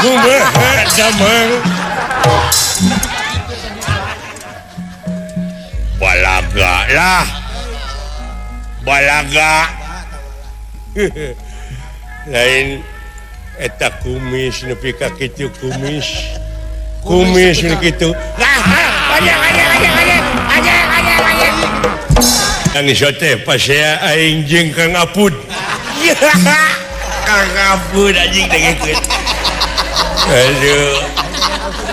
Kumaha damang balaga lah balaga lain eta kumis nepi ka kitu kumis nu kitu yang isote pas saya aing jeung Kang Apud Kang Apud anjing dengkeun aduh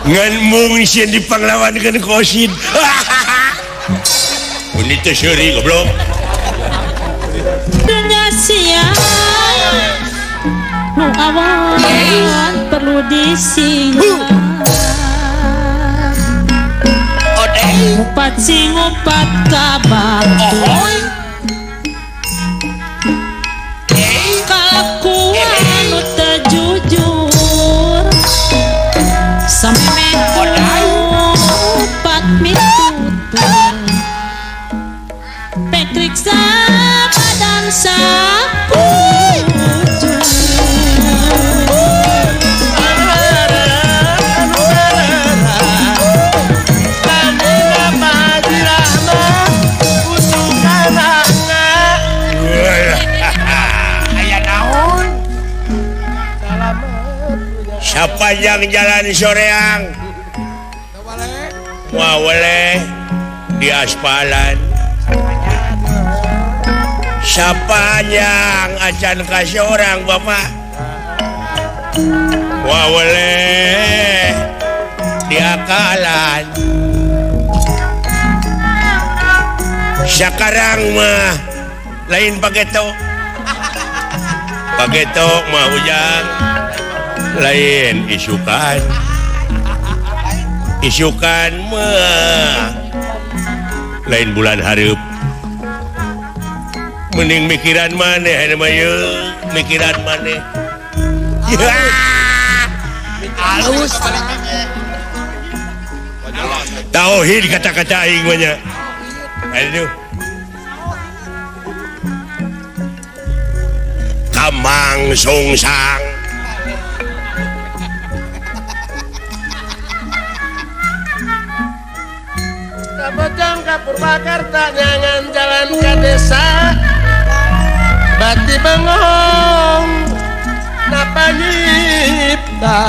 ngan mung sieun dipanglawankeun kosin ini teh seuri goblok dunia sia nu awan perlu disingkat ngupat sing ngupat kabar kalakuan nu teu jujur sameme ngupat mitutur petriksa badan sapu sepanjang jalan soreang wawale di aspalan sepanjang acan kasih orang bapak wawale di akalan sekarang mah lain pageto mah ujang lain isukan mah lain bulan hareup mending mikiran maneh mikiran maneh halus tauhid kata-kata aing mah nya aduh kamang sungsang Bojong ka Purwakarta nyangan jalan ke desa bati bengong napa nyipta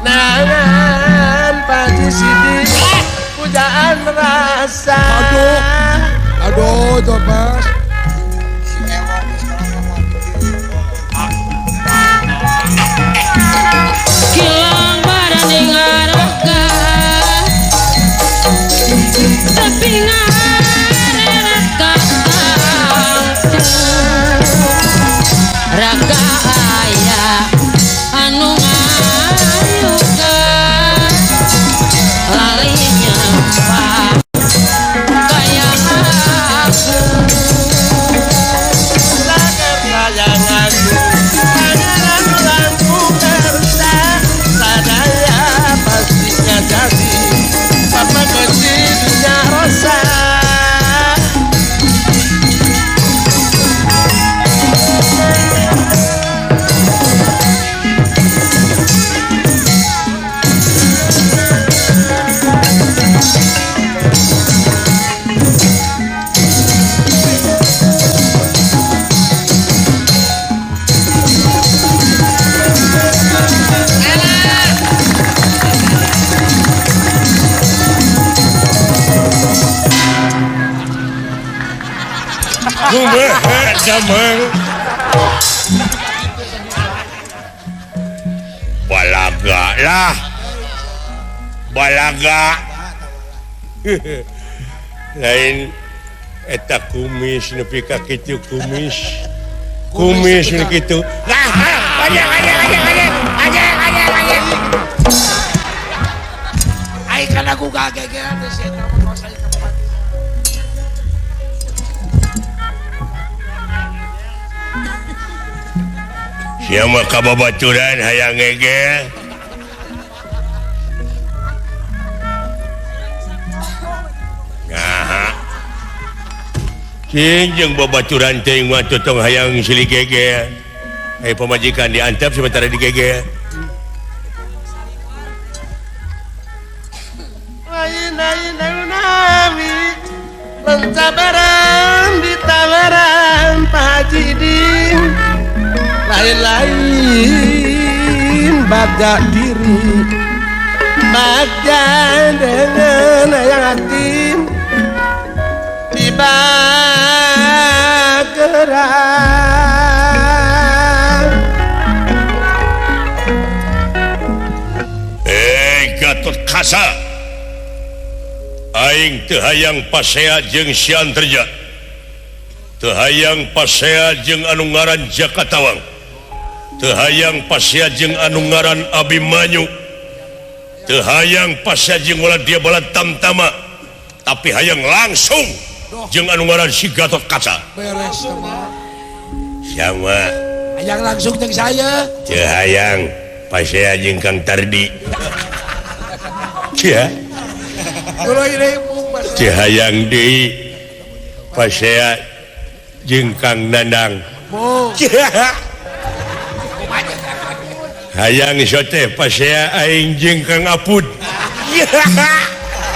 nangan paji sidik pujaan rasa aduh tobas kilang barang dengarga tapi ngareka raga aya anu ngayuga lalinya pak kaya aku lagar layangan pangeran lampu kersa sadaya pastinya jadi papa kecilnya rosa kumaha damang balaga lah balaga lain eta kumis nepi ka kitu kumis nu kitu aja ai kana ku kagegeran di sini siapa kababaturan hayang ngegel jeung babaturan teh mah totong hayang silih gege pamajikan diantep sementara digege nawi pencabaran di tawaran Pak Haji Dim lain-lain baga diri baga dengan yang atim tiba gerang Gatot Kaca aing teu hayang pasea jeung Sianterja teu hayang pasea jeung anu ngaran Jakatawang teu hayang pasea jeung anu ngaran Abimanyu teu hayang pasea jeung ulah dia bala Tamtama tapi hayang langsung jeung anu ngaran si Gatot Kaca beres teman sama hayang langsung jeung saya teu hayang pasea jeung Kang Tardi ya Cihayang deui pasea jeung Kang Nandang hayang iso teh pasea aing jeung Kang Apud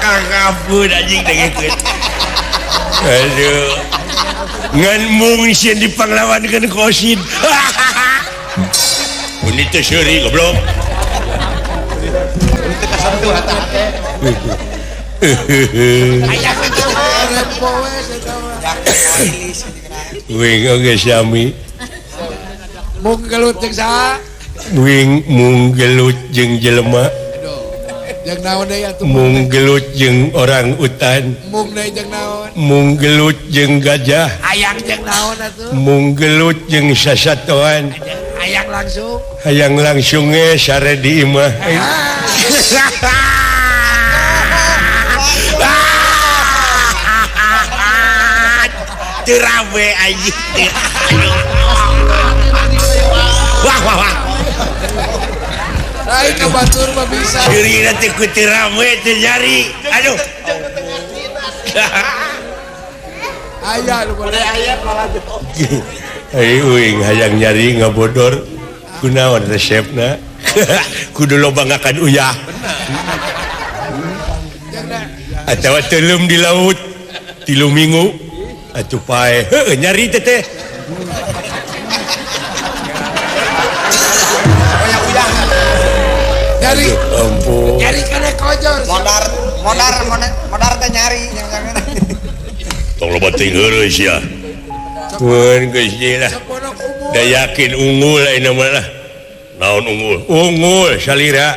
Kang Apud anjing dengekeun aduh ngan mung sieun dipanglawankeun Kosid ini teh seuri goblok wing oge sami mung gelut jeung saha wing mung gelut jeung jelema jeung naon deui atuh mung gelut jeung orang utan mung deui jeung naon mung gelut jeung gajah hayang jeung naon atuh mung gelut jeung sasatoan hayang langsung ge sare di imah terawe anjing wah lain ke batur mah bisa ciri nanti ku terawe teu nyari aduh aya nu boleh aya malah uing hayang nyari ngabodor kunaon resepna kudu loba ngakan uyah atawa telum di laut 3 minggu atuh pae heuh nyari teh nyari ampun nyari kana kojor modar teh nyari jangan tong loba teuing heureus ya mun geus lah da yakin unggul ayeuna mah lah naon unggul salira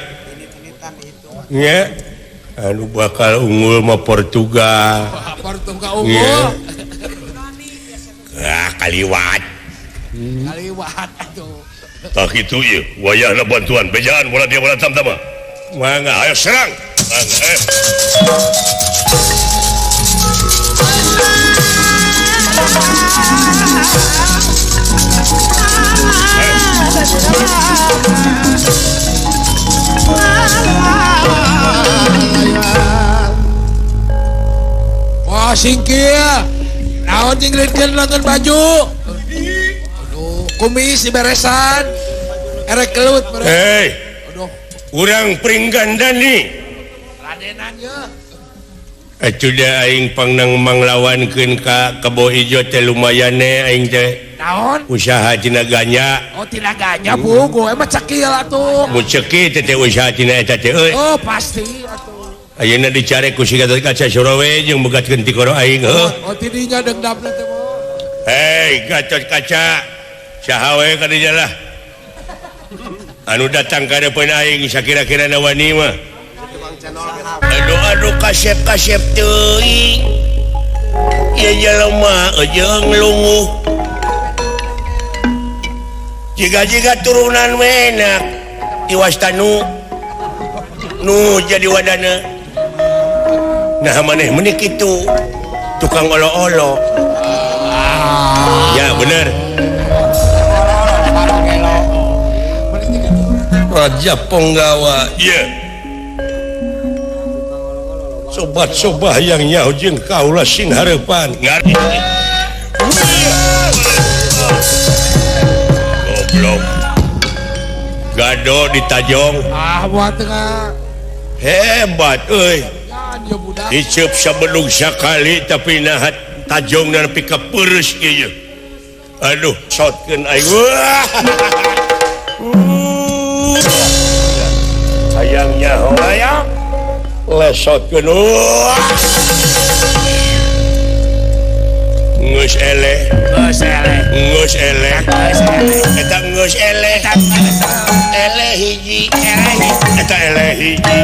nya anu bakal unggul mah Portugal unggul kaliwat atuh tak itu ieu wayahna bantuan bejaan bola dia bola Tamtama mangga ayo serang mangga wah singkir naon jeung geudeun nonton baju aduh kumis diberesan erek kelut hei urang pringgandan nih radenan ye atuh da aing pangnang manglawankeun ka Kebo Ijo teh lumayan aing teh naon usaha tina ganya oh tina ganya bugo emang cekil atuh mun cekil teh usaha tina eta teh euy oh pasti atuh ayeuna dicare ku si Gatot Kaca Surawe jeung bogatkeun ti koro aing heuh oh tidinya dengdapna teh mah hei Gatot Kaca saha we ka dinya lah anu datang ka depan aing sakira-kira wani mah aduh kasep teuing ieu jelema jeung lunguh jiga turunan menak iwastanu nu jadi wadana nah maneh meuni kitu tukang olo-olo ya bener Raja Penggawa iya sobat-sobat yang nyaho jeung kaula sing hareupan ngarti goblok gado ditajong buat tengah hebat euy Icep sabelung sakali tapi nahat tajong dan nepi ka peureuss ieu. Aduh, sotkeun aing. Hayangnya hoyang. Lesotkeun. Ngeus eleh. Eta ngeus eleh. Eleh hiji. Eta eleh hiji.